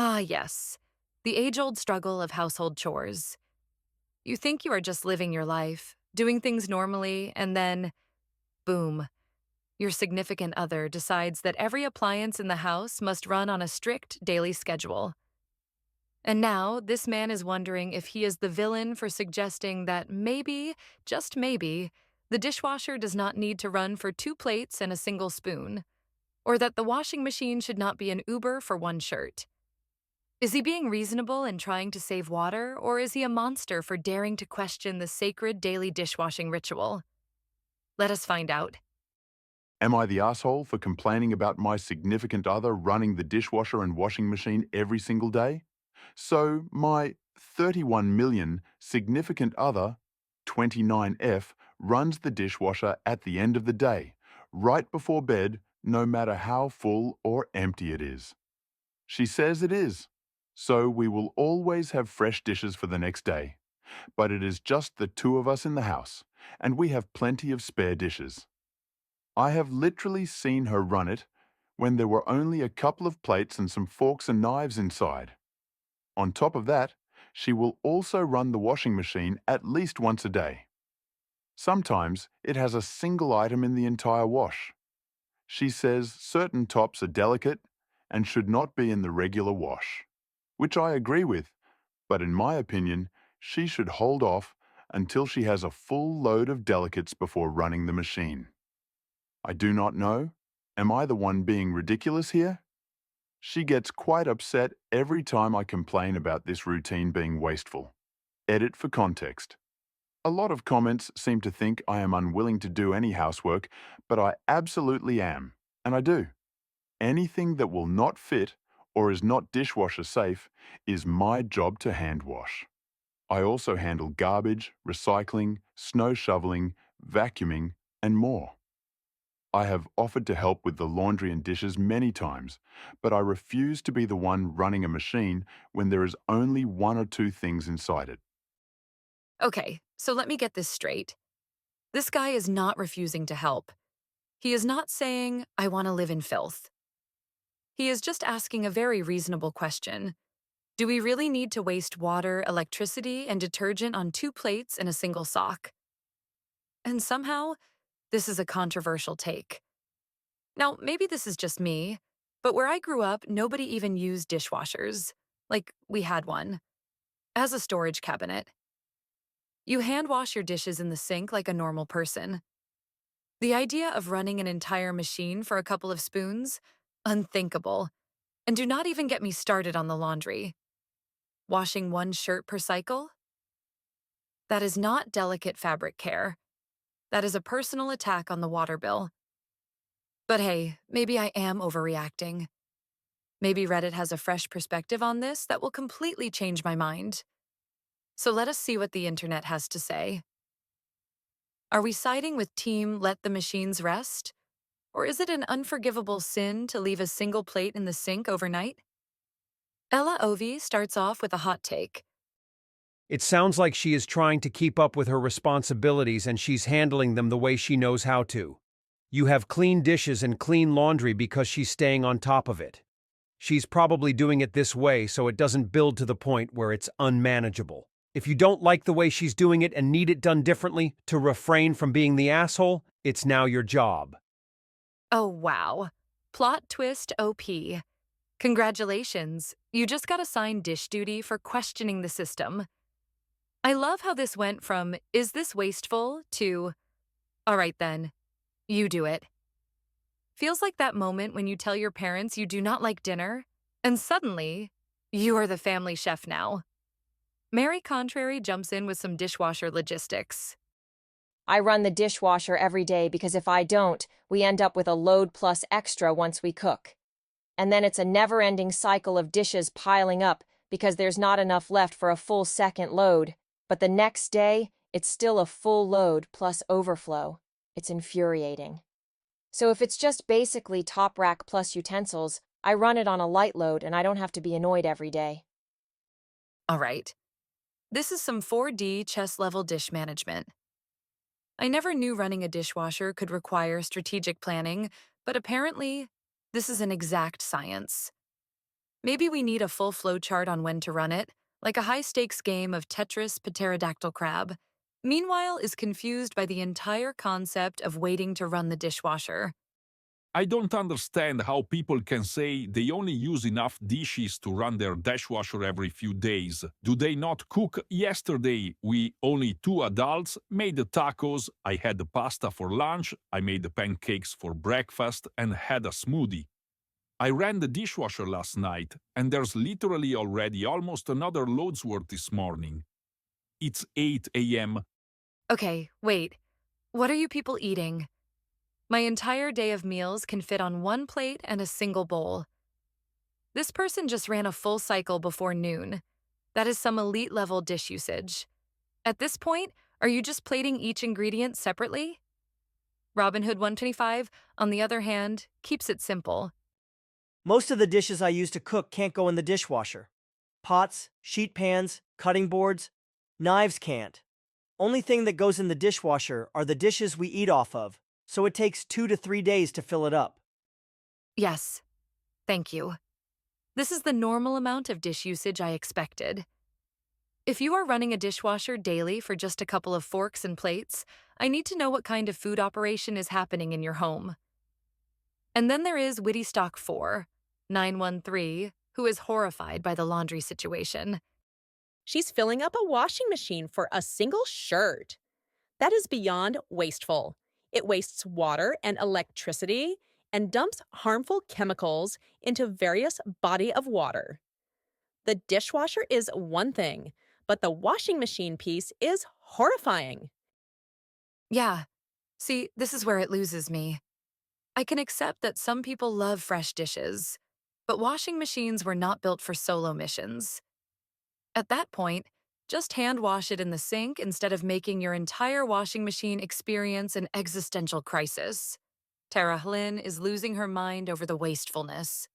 Ah, yes. The age-old struggle of household chores. You think you are just living your life, doing things normally, and then, boom, your significant other decides that every appliance in the house must run on a strict daily schedule. And now, this man is wondering if he is the villain for suggesting that maybe, just maybe, the dishwasher does not need to run for 2 plates and a single spoon, or that the washing machine should not be an Uber for one shirt. Is he being reasonable and trying to save water, or is he a monster for daring to question the sacred daily dishwashing ritual? Let us find out. Am I the asshole for complaining about my significant other running the dishwasher and washing machine every single day? So, my 31 million significant other, 29F, runs the dishwasher at the end of the day, right before bed, no matter how full or empty it is. She says it is. So, we will always have fresh dishes for the next day. But it is just the two of us in the house, and we have plenty of spare dishes. I have literally seen her run it when there were only a couple of plates and some forks and knives inside. On top of that, she will also run the washing machine at least once a day. Sometimes it has a single item in the entire wash. She says certain tops are delicate and should not be in the regular wash, which I agree with, but in my opinion, she should hold off until she has a full load of delicates before running the machine. I do not know. Am I the one being ridiculous here? She gets quite upset every time I complain about this routine being wasteful. Edit for context. A lot of comments seem to think I am unwilling to do any housework, but I absolutely am, and I do. Anything that will not fit or is not dishwasher safe is my job to hand wash. I also handle garbage, recycling, snow shoveling, vacuuming, and more. I have offered to help with the laundry and dishes many times, but I refuse to be the one running a machine when there is only one or two things inside it. Okay, so let me get this straight. This guy is not refusing to help. He is not saying, I want to live in filth. He is just asking a very reasonable question. Do we really need to waste water, electricity, and detergent on 2 plates and a single sock? And somehow, this is a controversial take. Now, maybe this is just me, but where I grew up, nobody even used dishwashers. Like, we had one, as a storage cabinet. You hand wash your dishes in the sink like a normal person. The idea of running an entire machine for a couple of spoons? Unthinkable. And do not even get me started on the laundry. Washing one shirt per cycle? That is not delicate fabric care. That is a personal attack on the water bill. But hey, maybe I am overreacting. Maybe Reddit has a fresh perspective on this that will completely change my mind. So let us see what the internet has to say. Are we siding with Team Let the Machines Rest? Or is it an unforgivable sin to leave a single plate in the sink overnight? Ella Ovi starts off with a hot take. It sounds like she is trying to keep up with her responsibilities and she's handling them the way she knows how to. You have clean dishes and clean laundry because she's staying on top of it. She's probably doing it this way so it doesn't build to the point where it's unmanageable. If you don't like the way she's doing it and need it done differently to refrain from being the asshole, it's now your job. Oh, wow. Plot twist OP. Congratulations, you just got assigned dish duty for questioning the system. I love how this went from, is this wasteful, to, all right then, you do it. Feels like that moment when you tell your parents you do not like dinner, and suddenly, you are the family chef now. Mary Contrary jumps in with some dishwasher logistics. I run the dishwasher every day because if I don't, we end up with a load plus extra once we cook. And then it's a never-ending cycle of dishes piling up because there's not enough left for a full second load. But the next day, it's still a full load plus overflow. It's infuriating. So if it's just basically top rack plus utensils, I run it on a light load and I don't have to be annoyed every day. All right. This is some 4D chess-level dish management. I never knew running a dishwasher could require strategic planning, but apparently, this is an exact science. Maybe we need a full flow chart on when to run it, like a high stakes game of Tetris pterodactyl crab. Meanwhile, is confused by the entire concept of waiting to run the dishwasher. I don't understand how people can say they only use enough dishes to run their dishwasher every few days. Do they not cook? Yesterday, we, only two adults, made the tacos, I had the pasta for lunch, I made the pancakes for breakfast, and had a smoothie. I ran the dishwasher last night, and there's literally already almost another load's worth this morning. It's 8 a.m. Okay, wait. What are you people eating? My entire day of meals can fit on one plate and a single bowl. This person just ran a full cycle before noon. That is some elite level dish usage. At this point, are you just plating each ingredient separately? Robin Hood 125, on the other hand, keeps it simple. Most of the dishes I use to cook can't go in the dishwasher. Pots, sheet pans, cutting boards, knives can't. Only thing that goes in the dishwasher are the dishes we eat off of, so it takes 2 to 3 days to fill it up. Yes, thank you. This is the normal amount of dish usage I expected. If you are running a dishwasher daily for just a couple of forks and plates, I need to know what kind of food operation is happening in your home. And then there is Witty Stock 4, 913, who is horrified by the laundry situation. She's filling up a washing machine for a single shirt. That is beyond wasteful. It wastes water and electricity and dumps harmful chemicals into various body of water. The dishwasher is one thing, but the washing machine piece is horrifying. Yeah, see, this is where it loses me. I can accept that some people love fresh dishes, but washing machines were not built for solo missions. At that point, just hand wash it in the sink instead of making your entire washing machine experience an existential crisis. Tara Hlyn is losing her mind over the wastefulness.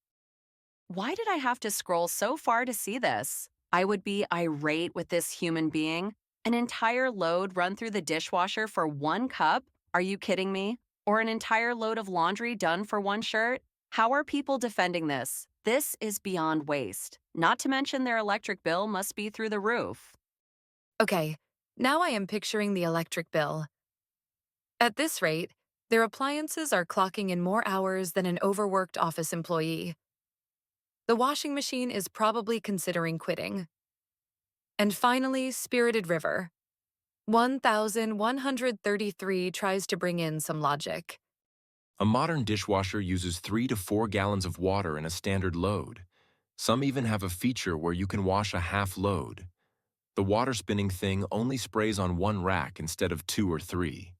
Why did I have to scroll so far to see this? I would be irate with this human being. An entire load run through the dishwasher for 1 cup? Are you kidding me? Or an entire load of laundry done for 1 shirt? How are people defending this? This is beyond waste. Not to mention their electric bill must be through the roof. Okay, now I am picturing the electric bill. At this rate, their appliances are clocking in more hours than an overworked office employee. The washing machine is probably considering quitting. And finally, Spirited River. 1133 tries to bring in some logic. A modern dishwasher uses 3 to 4 gallons of water in a standard load. Some even have a feature where you can wash a half load. The water spinning thing only sprays on 1 rack instead of 2 or 3.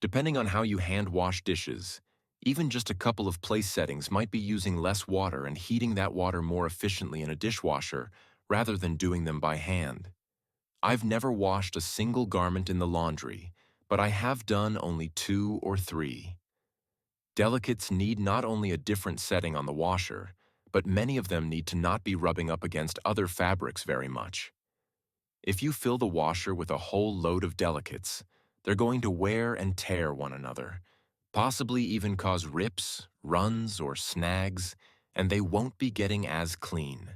Depending on how you hand wash dishes, even just a couple of place settings might be using less water and heating that water more efficiently in a dishwasher rather than doing them by hand. I've never washed a single garment in the laundry, but I have done only 2 or 3. Delicates need not only a different setting on the washer, but many of them need to not be rubbing up against other fabrics very much. If you fill the washer with a whole load of delicates, they're going to wear and tear one another, possibly even cause rips, runs, or snags, and they won't be getting as clean.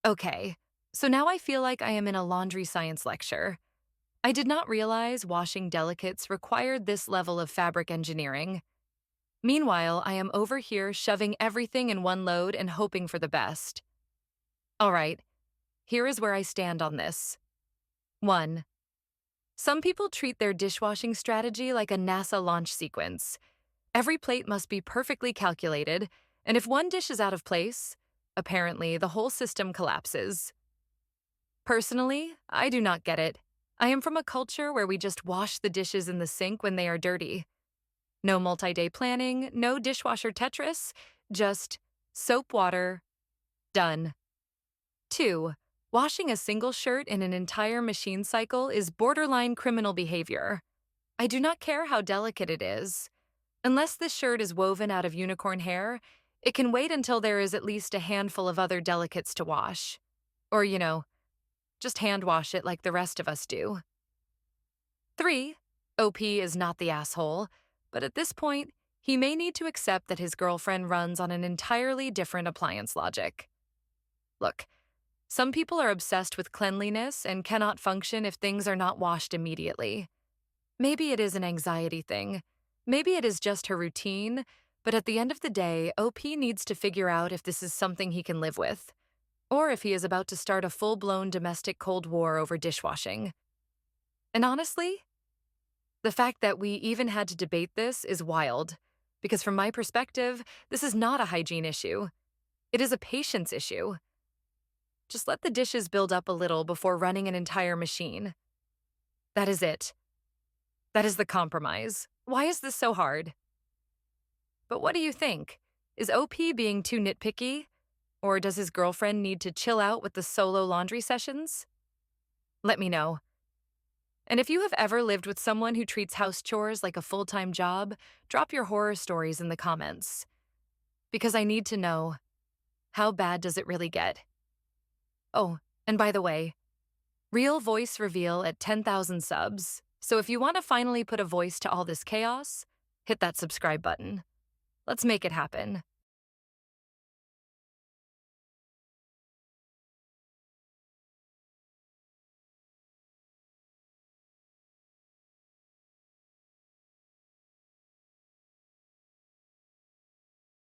Okay, so now I feel like I am in a laundry science lecture. I did not realize washing delicates required this level of fabric engineering. Meanwhile, I am over here shoving everything in one load and hoping for the best. All right, here is where I stand on this. 1. Some people treat their dishwashing strategy like a NASA launch sequence. Every plate must be perfectly calculated, and if one dish is out of place, apparently the whole system collapses. Personally, I do not get it. I am from a culture where we just wash the dishes in the sink when they are dirty. No multi-day planning, no dishwasher Tetris, just soap water, done. 2. Washing a single shirt in an entire machine cycle is borderline criminal behavior. I do not care how delicate it is. Unless this shirt is woven out of unicorn hair, it can wait until there is at least a handful of other delicates to wash. Or, just hand wash it like the rest of us do. 3. OP is not the asshole, but at this point, he may need to accept that his girlfriend runs on an entirely different appliance logic. Look, some people are obsessed with cleanliness and cannot function if things are not washed immediately. Maybe it is an anxiety thing. Maybe it is just her routine, but at the end of the day, OP needs to figure out if this is something he can live with, or if he is about to start a full-blown domestic Cold War over dishwashing. And honestly, the fact that we even had to debate this is wild, because from my perspective, this is not a hygiene issue. It is a patience issue. Just let the dishes build up a little before running an entire machine. That is it. That is the compromise. Why is this so hard? But what do you think? Is OP being too nitpicky? Or does his girlfriend need to chill out with the solo laundry sessions? Let me know. And if you have ever lived with someone who treats house chores like a full-time job, drop your horror stories in the comments. Because I need to know, how bad does it really get? Oh, and by the way, real voice reveal at 10,000 subs, so if you want to finally put a voice to all this chaos, hit that subscribe button. Let's make it happen.